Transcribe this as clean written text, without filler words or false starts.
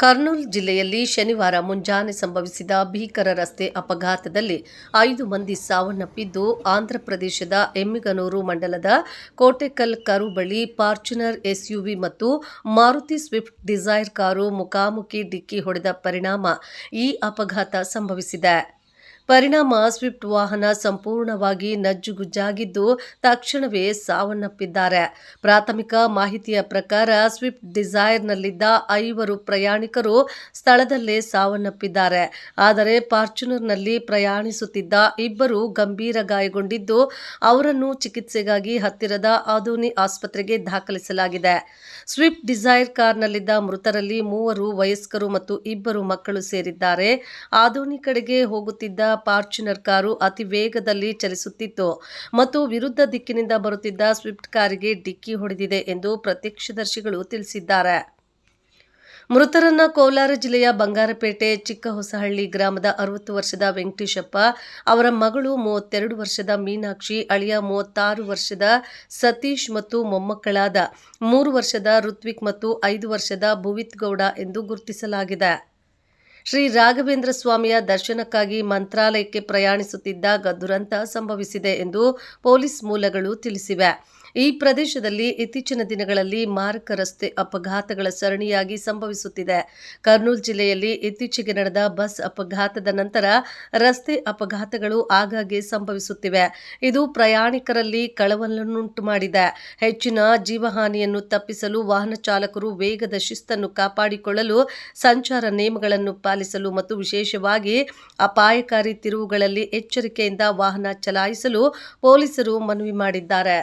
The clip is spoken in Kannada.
ಕರ್ನೂಲ್ ಜಿಲ್ಲೆಯಲ್ಲಿ ಶನಿವಾರ ಮುಂಜಾನೆ ಸಂಭವಿಸಿದ ಭೀಕರ ರಸ್ತೆ ಅಪಘಾತದಲ್ಲಿ 5 ಮಂದಿ ಸಾವನ್ನಪ್ಪಿದ್ದು, ಆಂಧ್ರಪ್ರದೇಶದ ಎಮ್ಮಿಗನೂರು ಮಂಡಲದ ಕೋಟೆಕಲ್ ಕರು ಬಳಿ ಫಾರ್ಚುನರ್ ಎಸ್ಯುವಿ ಮತ್ತು ಮಾರುತಿ ಸ್ವಿಫ್ಟ್ ಡಿಸೈರ್ ಕಾರು ಮುಖಾಮುಖಿ ಡಿಕ್ಕಿ ಹೊಡೆದ ಪರಿಣಾಮ ಈ ಅಪಘಾತ ಸಂಭವಿಸಿದೆ. ಪರಿಣಾಮ ಸ್ವಿಫ್ಟ್ ವಾಹನ ಸಂಪೂರ್ಣವಾಗಿ ನಜ್ಜುಗುಜ್ಜಾಗಿದ್ದು, ತಕ್ಷಣವೇ ಸಾವನ್ನಪ್ಪಿದ್ದಾರೆ. ಪ್ರಾಥಮಿಕ ಮಾಹಿತಿಯ ಪ್ರಕಾರ ಸ್ವಿಫ್ಟ್ ಡಿಸೈರ್ನಲ್ಲಿದ್ದ 5 ಪ್ರಯಾಣಿಕರು ಸ್ಥಳದಲ್ಲೇ ಸಾವನ್ನಪ್ಪಿದ್ದಾರೆ. ಆದರೆ ಫಾರ್ಚುನರ್ನಲ್ಲಿ ಪ್ರಯಾಣಿಸುತ್ತಿದ್ದ 2 ಗಂಭೀರ ಗಾಯಗೊಂಡಿದ್ದು, ಅವರನ್ನು ಚಿಕಿತ್ಸೆಗಾಗಿ ಹತ್ತಿರದ ಆದೋನಿ ಆಸ್ಪತ್ರೆಗೆ ದಾಖಲಿಸಲಾಗಿದೆ. ಸ್ವಿಫ್ಟ್ ಡಿಸೈರ್ ಕಾರ್ನಲ್ಲಿದ್ದ ಮೃತರಲ್ಲಿ 3 ವಯಸ್ಕರು ಮತ್ತು 2 ಮಕ್ಕಳು ಸೇರಿದ್ದಾರೆ. ಆದೋನಿ ಕಡೆಗೆ ಹೋಗುತ್ತಿದ್ದ ಫಾರ್ಚುನರ್ ಕಾರು ಅತಿ ವೇಗದಲ್ಲಿ ಚಲಿಸುತ್ತಿತ್ತು ಮತ್ತು ವಿರುದ್ಧ ದಿಕ್ಕಿನಿಂದ ಬರುತ್ತಿದ್ದ ಸ್ವಿಫ್ಟ್ ಕಾರಿಗೆ ಡಿಕ್ಕಿ ಹೊಡೆದಿದೆ ಎಂದು ಪ್ರತ್ಯಕ್ಷದರ್ಶಿಗಳು ತಿಳಿಸಿದ್ದಾರೆ. ಮೃತರನ್ನ ಕೋಲಾರ ಜಿಲ್ಲೆಯ ಬಂಗಾರಪೇಟೆ ಚಿಕ್ಕಹೊಸಹಳ್ಳಿ ಗ್ರಾಮದ 60 ವರ್ಷದ ವೆಂಕಟೇಶಪ್ಪ, ಅವರ ಮಗಳು 32 ವರ್ಷದ ಮೀನಾಕ್ಷಿ, ಅಳಿಯ 36 ವರ್ಷದ ಸತೀಶ್ ಮತ್ತು ಮೊಮ್ಮಕ್ಕಳಾದ 3 ವರ್ಷದ ಋತ್ವಿಕ್ ಮತ್ತು 5 ವರ್ಷದ ಭುವಿತ್ ಗೌಡ ಎಂದು ಗುರುತಿಸಲಾಗಿದೆ. ಶ್ರೀ ರಾಘವೇಂದ್ರ ಸ್ವಾಮಿಯ ದರ್ಶನಕ್ಕಾಗಿ ಮಂತ್ರಾಲಯಕ್ಕೆ ಪ್ರಯಾಣಿಸುತ್ತಿದ್ದಾಗ ದುರಂತ ಸಂಭವಿಸಿದೆ ಎಂದು ಪೊಲೀಸ್ ಮೂಲಗಳು ತಿಳಿಸಿವೆ. ಈ ಪ್ರದೇಶದಲ್ಲಿ ಇತ್ತೀಚಿನ ದಿನಗಳಲ್ಲಿ ಮಾರಕ ರಸ್ತೆ ಅಪಘಾತಗಳ ಸರಣಿಯಾಗಿ ಸಂಭವಿಸುತ್ತಿದೆ. ಕರ್ನೂಲ್ ಜಿಲ್ಲೆಯಲ್ಲಿ ಇತ್ತೀಚೆಗೆ ನಡೆದ ಬಸ್ ಅಪಘಾತದ ನಂತರ ರಸ್ತೆ ಅಪಘಾತಗಳು ಆಗಾಗ್ಗೆ ಸಂಭವಿಸುತ್ತಿವೆ. ಇದು ಪ್ರಯಾಣಿಕರಲ್ಲಿ ಕಳವಳವನ್ನುಂಟು ಮಾಡಿದೆ. ಹೆಚ್ಚಿನ ಜೀವಹಾನಿಯನ್ನು ತಪ್ಪಿಸಲು ವಾಹನ ಚಾಲಕರು ವೇಗದ ಶಿಸ್ತನ್ನು ಕಾಪಾಡಿಕೊಳ್ಳಲು, ಸಂಚಾರ ನಿಯಮಗಳನ್ನು ಪಾಲಿಸಲು ಮತ್ತು ವಿಶೇಷವಾಗಿ ಅಪಾಯಕಾರಿ ತಿರುವುಗಳಲ್ಲಿ ಎಚ್ಚರಿಕೆಯಿಂದ ವಾಹನ ಚಲಾಯಿಸಲು ಪೊಲೀಸರು ಮನವಿ ಮಾಡಿದ್ದಾರೆ.